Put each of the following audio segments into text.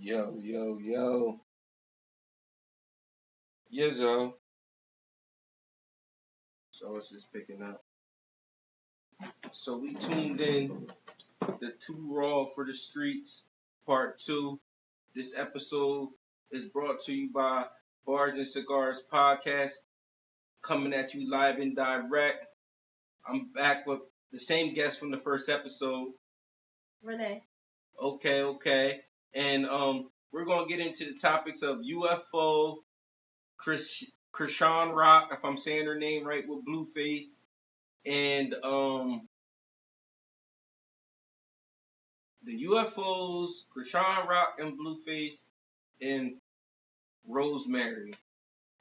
Yo, yo, yo. Yizzo. So it's just picking up. So we tuned in the Too Raw for the Streets, part two. This episode is brought to you by Bars and Cigars Podcast, coming at you live and direct. I'm back with the same guest from the first episode. Renee. Okay. And we're gonna get into the topics of UFO, Krishan Rock, if I'm saying her name right, with Blueface, and the UFOs, Krishan Rock and Blueface, and Rosemary,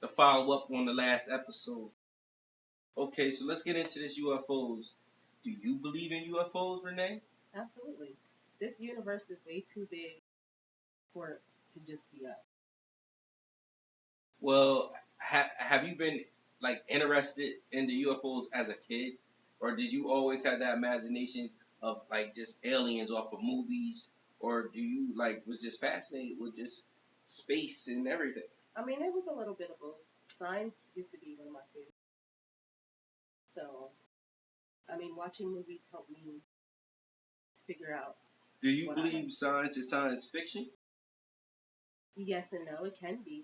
the follow up on the last episode. Okay, so let's get into this UFOs. Do you believe in UFOs, Renee? Absolutely. This universe is way too big for it to just be us. Well, have you been like interested in the UFOs as a kid, or did you always have that imagination of like just aliens off of movies, or do you like was just fascinated with just space and everything? I mean, it was a little bit of both. Science used to be one of my favorites. So, I mean, watching movies helped me figure out. Do you believe science is science fiction? Yes and no, it can be.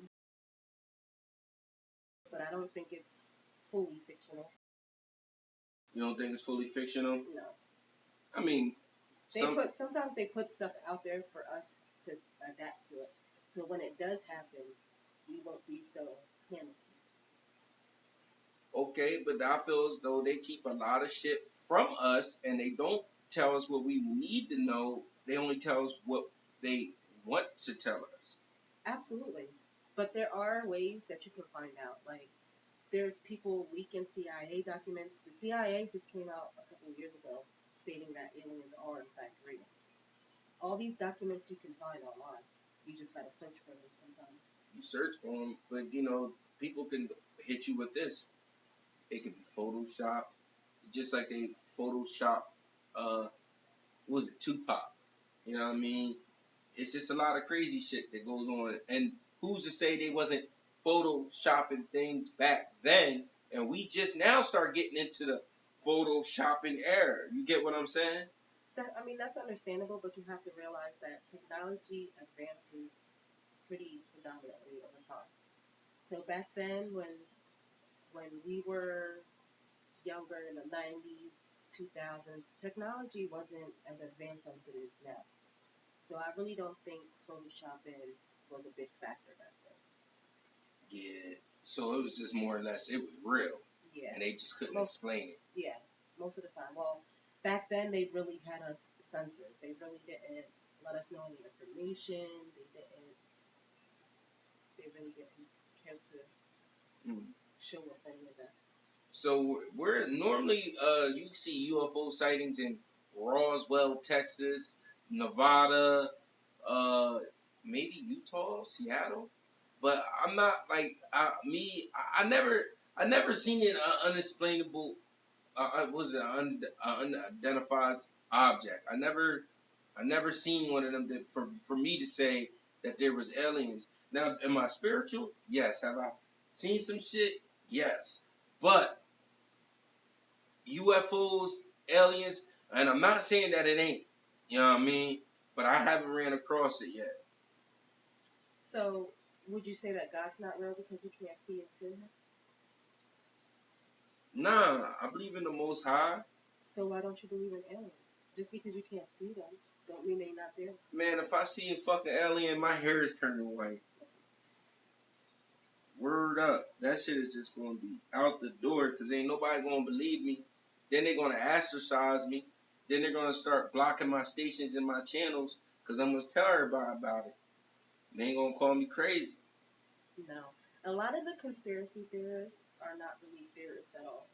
But I don't think it's fully fictional. You don't think it's fully fictional? No. I mean, sometimes they put stuff out there for us to adapt to it. So when it does happen, we won't be so panicky. Okay, but I feel as though they keep a lot of shit from us and they don't tell us what we need to know. They only tell us what they want to tell us. Absolutely. But there are ways that you can find out. Like, there's people leaking CIA documents. The CIA just came out a couple of years ago stating that aliens are, in fact, real. All these documents you can find online. You just got to search for them sometimes. You search for them, but, people can hit you with this. It could be Photoshop, just like they Photoshop, Tupac? You know what I mean? It's just a lot of crazy shit that goes on. And who's to say they wasn't photoshopping things back then, and we just now start getting into the photoshopping era. You get what I'm saying? That's understandable, but you have to realize that technology advances pretty predominantly over time. So back then, when we were younger in the 90s, 2000s, technology wasn't as advanced as it is now. So I really don't think photoshopping was a big factor back then. Yeah. So it was just more or less, it was real. Yeah. And they just couldn't explain it. Yeah, most of the time. Well, back then they really had us censored. They really didn't let us know any information. They really didn't care to show us any of that. So we're normally you see UFO sightings in Roswell, Texas, Nevada, maybe Utah, Seattle, but I'm not like I never seen an unexplainable was it unidentified object. I never seen one of them that for me to say that there was aliens. Now, am I spiritual? Yes. Have I seen some shit? Yes. But UFOs, aliens, and I'm not saying that it ain't. You know what I mean? But I haven't ran across it yet. So, would you say that God's not real because you can't see and feel him? Nah, I believe in the Most High. So why don't you believe in aliens? Just because you can't see them, don't mean they're not there. Man, if I see a fucking alien, my hair is turning white. Word up. That shit is just going to be out the door because ain't nobody going to believe me. Then they're going to ostracize me. Then they're going to start blocking my stations and my channels because I'm going to tell everybody about it. They ain't going to call me crazy. No. A lot of the conspiracy theorists are not really theorists at all.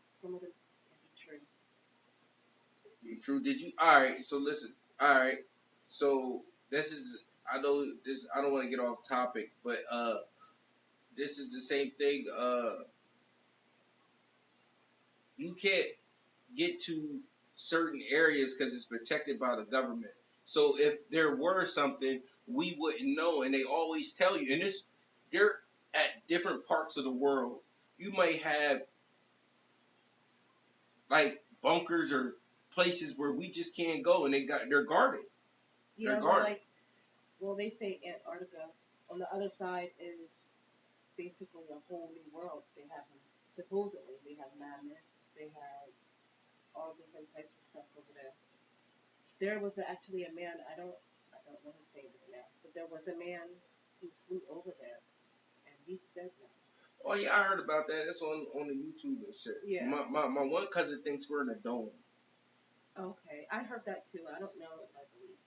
Some of them can be true. Be true. Did you? All right. So listen. All right. So this is. I know this. I don't want to get off topic, but this is the same thing. You can't get to certain areas because it's protected by the government. So if there were something, we wouldn't know, and they always tell you. And they're at different parts of the world. You might have like bunkers or places where we just can't go, and they're guarded. They're Yeah, well, guarded. they say Antarctica. On the other side is basically a whole new world. They have supposedly they have mammoths. They have all different types of stuff over there. There was actually a man. I don't know his name right now, but there was a man who flew over there, and he's dead now. Oh yeah, I heard about that. That's on the YouTube and shit. Yeah. My one cousin thinks we're in a dome. Okay, I heard that too. I don't know if I believe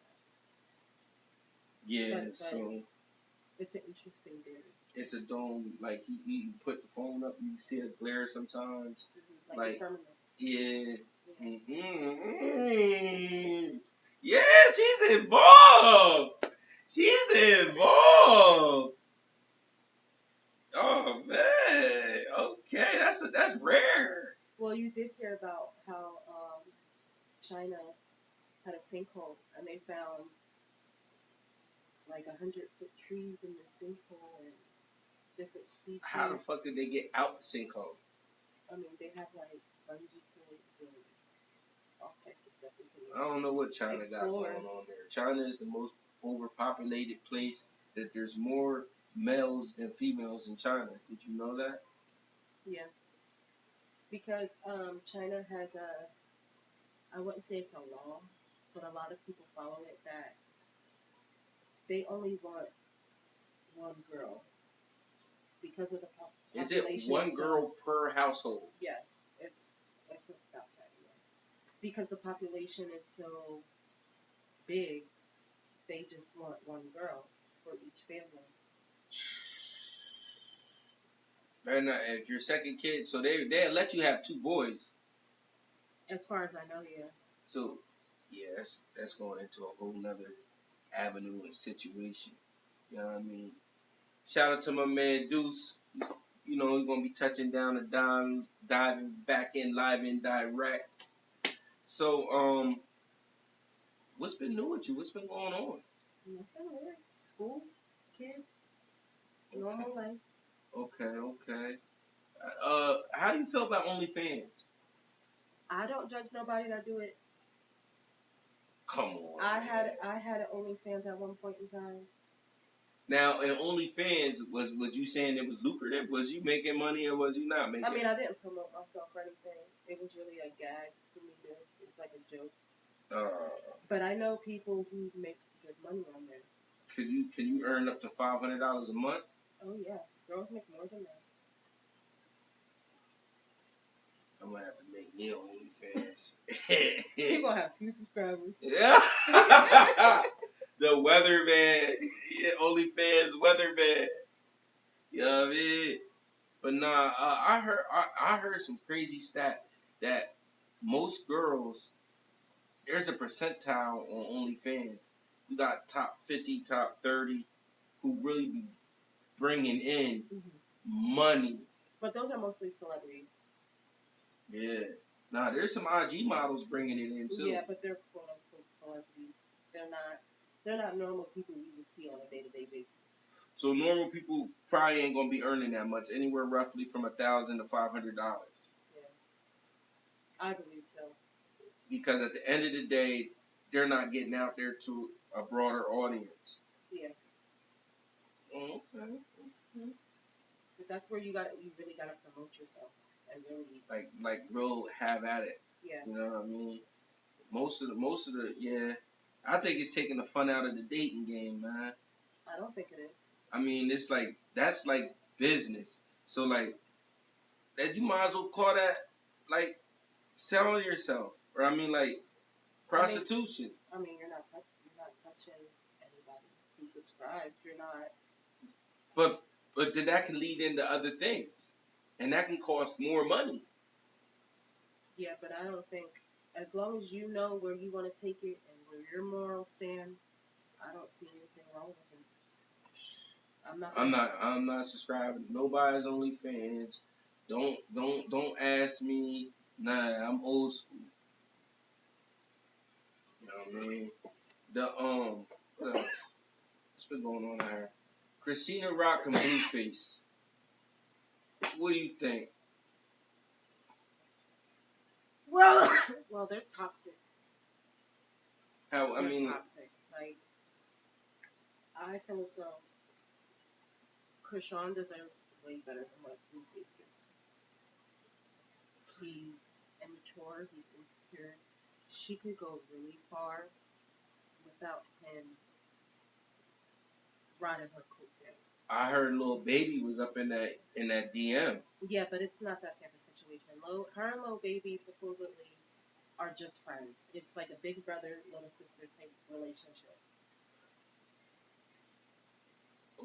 Yeah, But- so that. It's an interesting theory. it's a dome. Like he put the phone up, you see a glare sometimes. Like Like, the firmament. Yeah. Yeah. Yeah, she's involved. She's involved. Oh man. Okay, that's rare. Well, you did hear about how China had a sinkhole, and they found like 100-foot trees in the sinkhole and different species. How the fuck did they get out the sinkhole? I mean, they have like bungee cords and all types of stuff. I don't know what China got Explore. going on there. China is the most overpopulated place. That there's more males than females in China. Did you know that? Yeah, because China has I wouldn't say it's a law, but a lot of people follow it that they only want one girl because of the Is population. it one girl per household? Yes, it's about that. Yeah. Because the population is so big, they just want one girl for each family. And if your second kid, so they let you have two boys. As far as I know, yeah. So yeah, that's going into a whole nother avenue and situation. You know what I mean? Shout out to my man Deuce. You know he's gonna be touching down and diving back in live and direct. So what's been new with you? What's been going on? Nothing weird. School, kids, normal life. Okay. How do you feel about OnlyFans? I don't judge nobody that do it. Come on. I man. had an OnlyFans at one point in time. Now, in OnlyFans, was you saying it was lucrative? Was you making money or was you not making? I mean, I didn't promote myself or anything. It was really a gag for me to. It was like a joke. But I know people who make good money on there. Can you earn up to $500 a month? Oh yeah, girls make more than that. I'm gonna have to make me OnlyFans. You're gonna have 2 subscribers. Yeah. The weatherman, yeah, OnlyFans weatherman. You know what I mean? But nah, I heard some crazy stat that most girls, there's a percentile on OnlyFans. You got top 50, top 30 who really be bringing in money. But those are mostly celebrities. Yeah. Nah, there's some IG models bringing it in too. Yeah, but they're quote unquote celebrities. They're not normal people you would see on a day-to-day basis. So normal people probably ain't gonna be earning that much, anywhere roughly from $1,000 to $500. Yeah, I believe so. Because at the end of the day, they're not getting out there to a broader audience. Yeah. Okay. But that's where you really gotta promote yourself and really Like real have at it. Yeah. You know what I mean? Most of the yeah. I think it's taking the fun out of the dating game, man. I don't think it is. I mean, it's like that's like business. So like that, you might as well call that like selling yourself, or I mean like prostitution. I mean, you're not touching anybody who subscribes. You're not. But then that can lead into other things, and that can cost more money. Yeah, but I don't think as long as you know where you want to take it and where your morals stand, I don't see anything wrong with it. I'm not subscribing to nobody's OnlyFans. Don't ask me. Nah, I'm old school. You know what I mean? The what else? What's been going on here? Christina Rock and Blueface. What do you think? Well, well, they're toxic. How I They're mean, toxic. Like, I feel as though Krishan deserves way better than what Blueface gives him. He's immature. He's insecure. She could go really far without him riding her coattails. I heard Lil Baby was up in that DM. Yeah, but it's not that type of situation. Her and Lil Baby supposedly are just friends. It's like a big brother, little sister type relationship.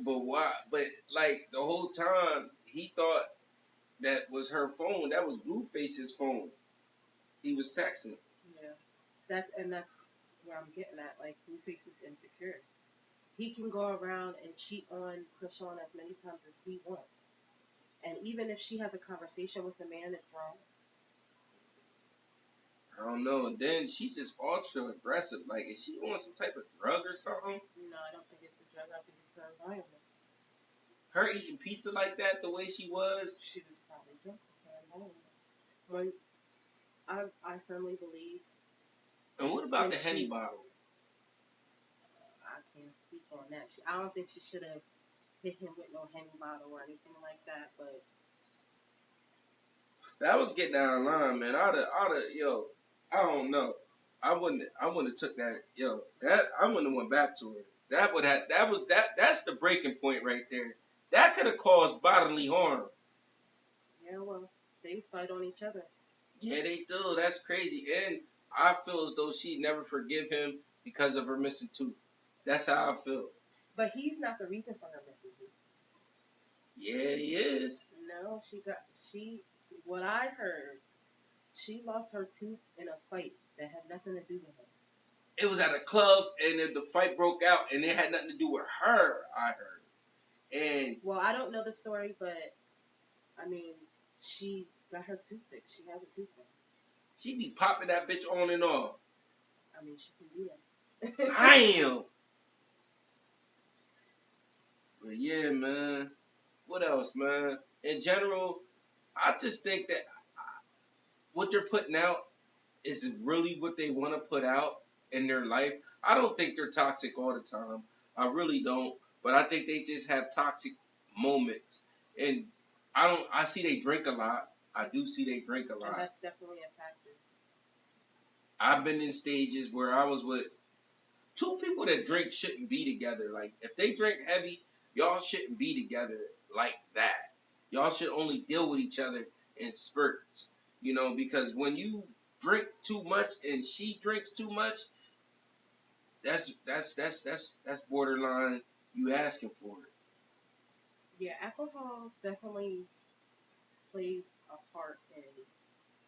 But why? But like the whole time he thought that was her phone. That was Blueface's phone. He was texting. Yeah, that's where I'm getting at. Like, Blueface is insecure. He can go around and cheat on Krishan as many times as he wants. And even if she has a conversation with a man, it's wrong. I don't know. And then she's just ultra aggressive. Like, is she on some type of drug or something? No, I don't think it's a drug. I think it's her environment. Her eating pizza like that, the way she was. She was probably drunk with her environment. When I firmly believe. And what about the Henny bottle? I can't speak on that. I don't think she should have hit him with no Henny bottle or anything like that. But that was getting down the line, man. Yo, I don't know. I wouldn't have took that, yo. I wouldn't have went back to her. That's the breaking point right there. That could have caused bodily harm. Yeah, well, they fight on each other. Yeah, they do. That's crazy. And I feel as though she'd never forgive him because of her missing tooth. That's how I feel. But he's not the reason for her missing tooth. Yeah, he is. No, what I heard, she lost her tooth in a fight that had nothing to do with him. It was at a club, and then the fight broke out, and it had nothing to do with her, I heard. And well, I don't know the story, but I mean, she got her tooth fixed. She has a tooth fixed. She be popping that bitch on and off. I mean, she can do that. Damn. But yeah, man. What else, man? In general, I just think that what they're putting out is really what they want to put out in their life. I don't think they're toxic all the time. I really don't. But I think they just have toxic moments. And I see they drink a lot. I do see they drink a lot. And that's definitely a factor. I've been in stages where I was with two people that drink shouldn't be together. Like, if they drink heavy, y'all shouldn't be together like that. Y'all should only deal with each other in spurts. You know, because when you drink too much and she drinks too much, that's borderline you asking for it. Yeah, alcohol definitely plays a part in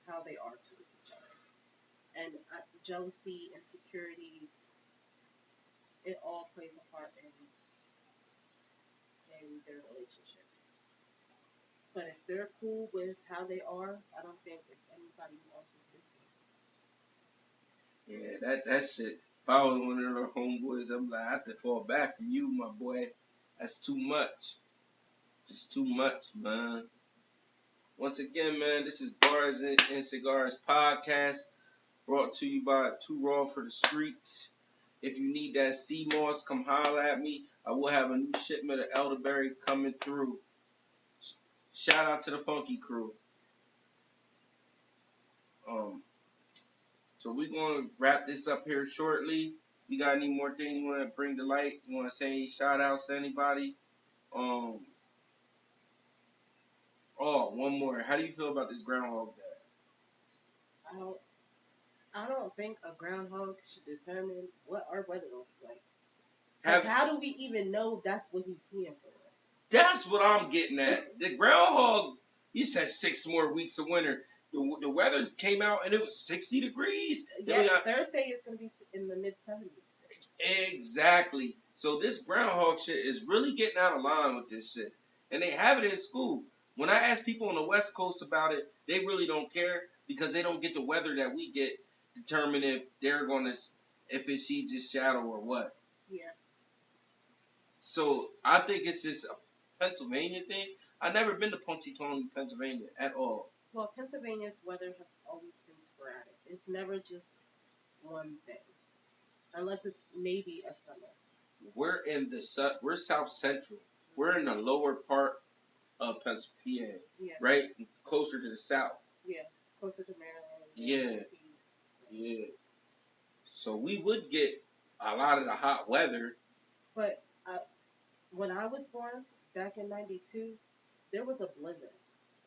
how they are towards each other. And jealousy, insecurities, it all plays a part in their relationship. But if they're cool with how they are, I don't think it's anybody else's Yeah, business. that shit. If I was one of their homeboys, I'm like, I have to fall back from you, my boy. That's too much. Just too much, man. Once again, man, this is Bars and Cigars podcast, brought to you by Too Raw for the Streets. If you need that sea moss, come holler at me. I will have a new shipment of elderberry coming through. Shout out to the Funky Crew. So we're going to wrap this up here shortly. You got any more things you want to bring to light? You want to say any shout outs to anybody? Oh, one more. How do you feel about this Groundhog Day? I don't think a groundhog should determine what our weather looks like. Because how do we even know that's what he's seeing for? That's what I'm getting at. The groundhog, you said 6 more weeks of winter. The weather came out and it was 60 degrees. Yeah, Thursday is going to be in the mid-70s. Exactly. So this groundhog shit is really getting out of line with this shit. And they have it in school. When I ask people on the West Coast about it, they really don't care because they don't get the weather that we get determine if they're going to, if it sees its shadow or what. Yeah. So I think it's just a Pennsylvania thing. I've never been to Punxsutawney, Pennsylvania at all. Well, Pennsylvania's weather has always been sporadic. It's never just one thing, unless it's maybe a summer. We're South Central. We're in the lower part of Pennsylvania, Yeah. right? Closer to the south. Yeah. Closer to Maryland. Yeah. DC. Yeah. So we would get a lot of the hot weather. But when I was born, back in '92, there was a blizzard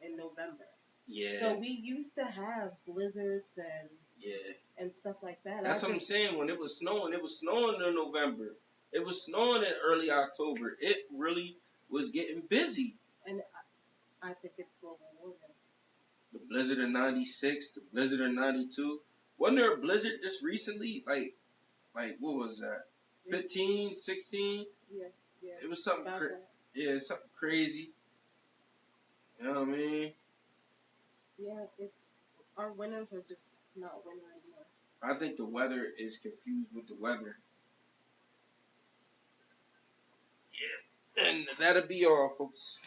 in November. Yeah. So we used to have blizzards Yeah. and stuff like that. That's what I'm saying. When it was snowing in November. It was snowing in early October. It really was getting busy. And I think it's global warming. The blizzard of '96, the blizzard of '92. Wasn't there a blizzard just recently? Like what was that? 15, 16? Yeah. It was something something crazy. You know what I mean? Yeah, our winters are just not winter anymore. I think the weather is confused with the weather. Yeah. And that'll be all, folks.